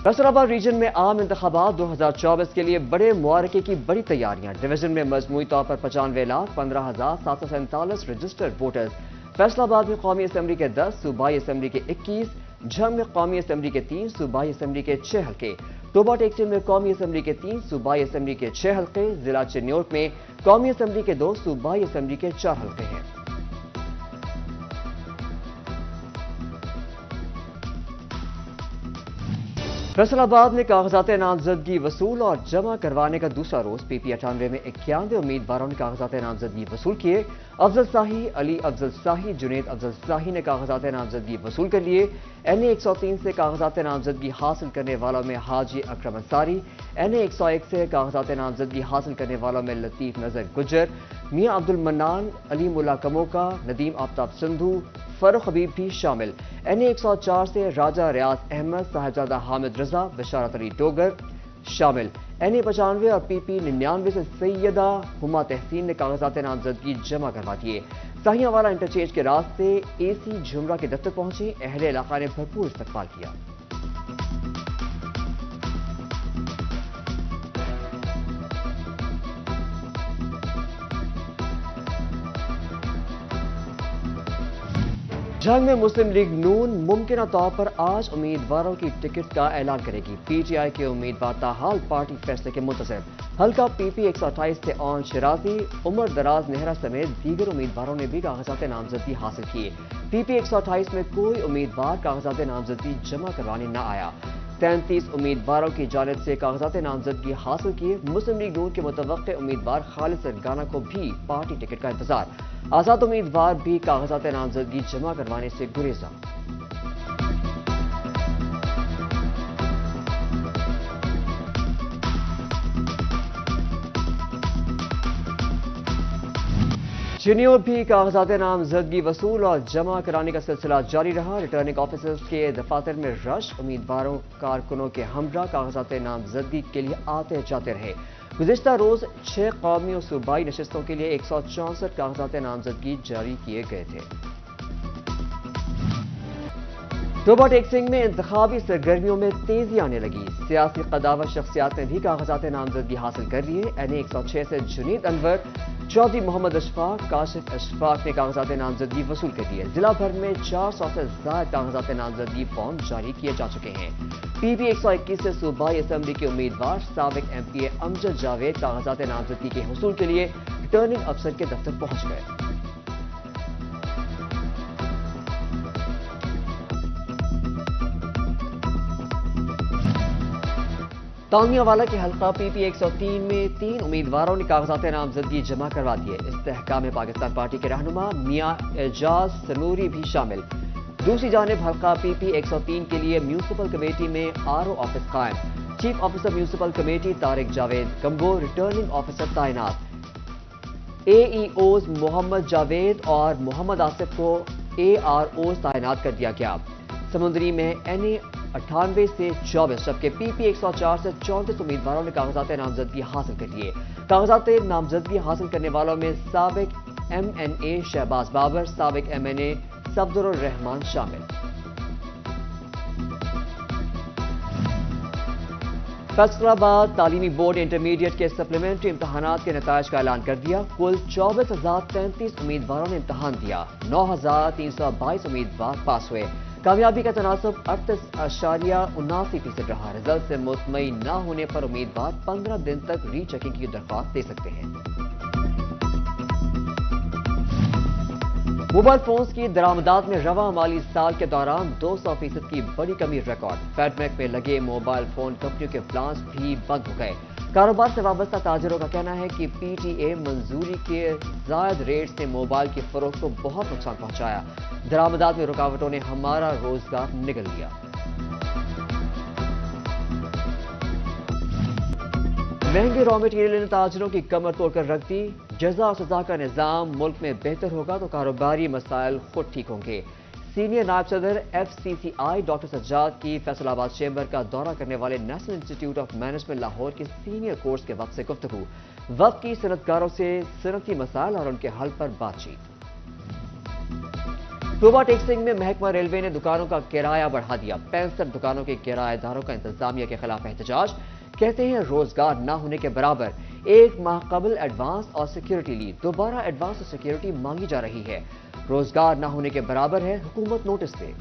Faisalabad reason में आम इंतखाबात 2024 के लिए बड़े मुआरके की बड़ी तैयारियां। डिवीजन में मजमूई तौर पर 95,15,747 रजिस्टर्ड वोटर्स। फैसलाबाद में कौमी असम्बली के 10, सूबाई असम्बली के 21, झंग में कौमी असम्बली के 3, सूबाई असम्बली के 6 हल्के, टोबा टेक्सटाइल में कौमी असम्बली के 3, सूबाई असम्बली के 6 हल्के, जिला चिन्नौट में कौमी असम्बली के 2, सूबाई असम्बली के 4 हल्के हैं। फैसलाबाद में कागजात नामजदगी वसूल और जमा करवाने का दूसरा रोज। PP 98 में 91 उम्मीदवारों ने कागजात नामजदगी वसूल किए। अफजल शाही, अली अफजल शाही, जुनेद अफजल शाही ने कागजात नामजदगी वसूल कर लिए। NA 103 से कागजात नामजदगी हासिल करने वालों में हाजी अकरम अंसारी, NA 101 से कागजात नामजदगी हासिल करने वालों में लतीफ नजर गुज्जर, मियां अब्दुल मन्नान, अली मुल्ला कमोका, नदीम आफ्ताब सिंधु, फरूख हबीब भी शामिल। NA 104 से राजा रियाज अहमद, साहिबजादा हामिद रजा, बशारत अली डोगर शामिल। NA 95 और PP 99 से सैयदा हुमा तहसीन ने कागजात नामजदगी जमा करवा दिए। साहियावाला इंटरचेंज के रास्ते AC झुमरा के दफ्तर पहुंची। अहले इलाका ने भरपूर इस्तकबाल किया। झंग में मुस्लिम लीग नून मुमकिन तौर पर आज उम्मीदवारों की टिकट का ऐलान करेगी। PTI के उम्मीदवार ताहाल पार्टी फैसले के मुंतज़िर। हल्का PP 128 से ओन शिराजी, उमर दराज नेहरा समेत दीगर उम्मीदवारों ने भी कागजात नामजदगी हासिल किए। PP 128 में कोई उम्मीदवार कागजात नामजदगी जमा करवाने न आया। 33 उम्मीदवारों की जानिब से कागजात नामजदगी हासिल किए। मुस्लिम लीग नून के मुतवक्के उम्मीदवार खालिद सरगाना को भी पार्टी टिकट का इंतजार। आजाद उम्मीदवार भी कागजात नामजदगी जमा करवाने से गुरेजा। चिन्नौट भी कागजात नामजदगी वसूल और जमा कराने का सिलसिला जारी रहा। रिटर्निंग ऑफिसर्स के दफातर में रश, उम्मीदवारों कारकुनों के हमरा कागजात नामजदगी के लिए आते जाते रहे। गुज़िश्ता रोज 6 कौमी और सूबाई नशिस्तों के लिए 164 कागजात नामजदगी जारी किए गए थे। टोबा टेक्सटाइल में इंतखाबी सरगर्मियों में तेजी आने लगी। सियासी कदावर शख्सियात ने भी कागजात नामजदगी हासिल कर लिए। NA 106 से जुनीद अनवर, चौधरी मोहम्मद अशफाक, काशिफ अशफाक ने कागजात नामजदगी वसूल कर दिए। जिला भर में 400 से ज्यादा कागजात नामजदगी फॉर्म जारी किए जा चुके हैं। PP 121 से सूबाई असम्बली के उम्मीदवार साबिक MPA अमजद जावेद कागजात नामजदगी के हुसूल के लिए रिटर्निंग अफसर के दफ्तर पहुंच गए। तानियावाला के हल्का PP 103 में 3 उम्मीदवारों ने कागजात नामजदगी जमा करवा दिए। इस्तेहकाम पाकिस्तान पार्टी के रहनुमा मियां एजाज सनूरी भी शामिल। दूसरी जानिब हल्का PP 103 के लिए म्यूनिसिपल कमेटी में RO ऑफिस कायम। Chief officer municipal committee Tariq Javed combo, returning officer तैनात। AEOs मोहम्मद जावेद और मोहम्मद आसिफ को AROs तैनात कर दिया गया। समुद्री में NA 98 से 24 जबकि PP 104 से 34 उम्मीदवारों ने कागजात नामजदगी हासिल कर लिए। कागजात नामजदगी हासिल करने वालों में साबिक MNA शहबाज बाबर, साबिक MNA सफदुर रहमान शामिल। फैसलाबाद तालीमी बोर्ड इंटरमीडिएट के सप्लीमेंट्री इम्तहानात के नताइज का ऐलान कर दिया। कुल 24,033 उम्मीदवारों ने इम्तहान दिया। 9,322 उम्मीदवार पास हुए। कामयाबी का तनासब 38.79% रहा। रिजल्ट से मुतमईन न होने पर उम्मीदवार 15 दिन तक रीचेकिंग की दरख्वास्त दे सकते हैं। मोबाइल फोन्स की दरामदात में रवा माली साल के दौरान 200% की बड़ी कमी रिकॉर्ड। फेडमैक में लगे मोबाइल फोन कंपनियों के प्लान्स भी बंद हो गए। कारोबार से वाबस्ता ताजरों का कहना है कि PTA मंजूरी के जायद रेट्स ने मोबाइल की फरोख्त को बहुत नुकसान पहुंचाया। दरामदात में रुकावटों ने हमारा रोजगार निगल लिया। महंगे रॉ मटेरियल ने ताजरों की कमर तोड़कर रख दी। जजा और सजा का निजाम मुल्क में बेहतर होगा तो कारोबारी मसाइल खुद ठीक होंगे। सीनियर नायब सदर FCCI डॉक्टर सज्जाद की फैसलाबाद चेंबर का दौरा करने वाले national institute of management Lahore के सीनियर कोर्स के वक्त से गुफ्तगू। वक्त की सनतकारों से सनती मसाइल और उनके हल पर बातचीत। صوبہ ٹیکسنگ میں محکمہ ریلوے نے دکانوں کا کرایہ بڑھا دیا 65 دکانوں کے کرایہ داروں کا انتظامیہ کے خلاف احتجاج کہتے ہیں روزگار نہ ہونے کے برابر 1 ماہ قبل ایڈوانس اور سیکیورٹی لی دوبارہ ایڈوانس اور سیکیورٹی مانگی جا رہی ہے روزگار نہ ہونے کے برابر ہے حکومت نوٹس دے